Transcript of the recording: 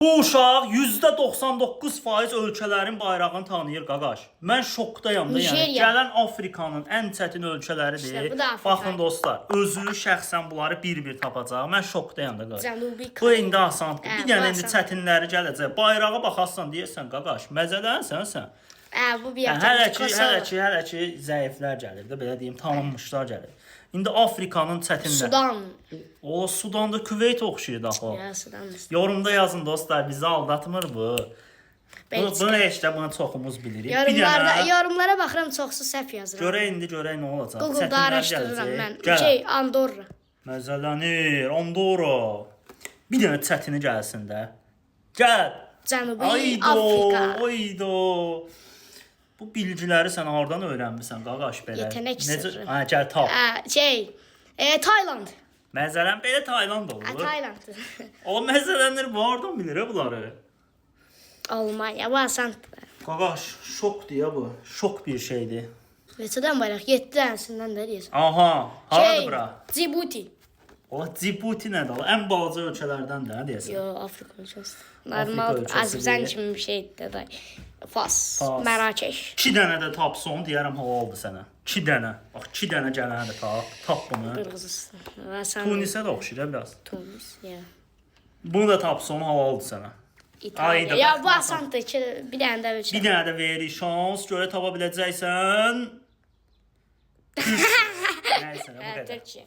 Bu uşaq %99% ölkələrin bayrağını tanıyır qaqaş. Mən şokdayam da, yəni Nigeriya. gələn Afrikanın ən çətin ölkələridir. İşte bu da Afrika. Baxın dostlar, özü şəxsən bunları bir-bir tapacaq. Mən şokdayam da qaqaş. Cənubi Bu Koreya. indi asandır. Bir bu dənə indi asan. çətinləri gələcək. Bayrağa baxarsan deyirsən qaqaş, məzələnsən sən. Bu bir Hələ ki zəiflər gəlir də, belə deyim, tanınmışlar gəlir. İndi Afrikanın çətinləri. Sudan. O Sudanda Küveyt oxşuyur da o. Ya Sudan. Yorumda yazın dostlar, bizi aldatmır bu. Bunu heç də bunu çoxumuz bilirik. Yorumlara baxıram, çoxsu səhv yazıram. Görək nə olacaq. Google'da araşdırıram mən. Andorra. Məzələnir, Andorra. Bir dənə çətini gəlsin də. Gəl. Cənubi Afrika. Aydo. Bu bilgiləri sən hardan öyrənmisən qaqaş belə? Yetenek sırrı. Gəl tap. Tayland. Məzələn belə Tayland olur. Tayland. O məzələnir, bu hardan bilir bunları? Almanya, bu asandır. Qaqaş, şokdur ya bu. Şok bir şeydir. Neçədən bayraq? 7 dənəsindən də deyirsən. Aha, haradır bura? Djibouti. O Djibouti nədir? Ən balaca ölkələrdən də, deyəsən. Yo, Afrika ölkəsi. Normal, ölkəsi Azərbaycan deyil. kimi bir şeydir də. Fas, Fas. Mərakeş. 2 dənə də tapson, deyərəm halaldır sənə. 2 dənə. Bax, 2 dənə gələnə də tap. Tap bunu. Qırğızistan. Tunisə də oxşuyur biraz. Tunis, ya. Bunu da tapson, halaldır sənə. İtaliya. Ya bu asandır ki, bir dənə də ölçək. Bir dənə də veririk şans, görə tapa biləcəksən. Nəysə, bu qədər. Türkiyə.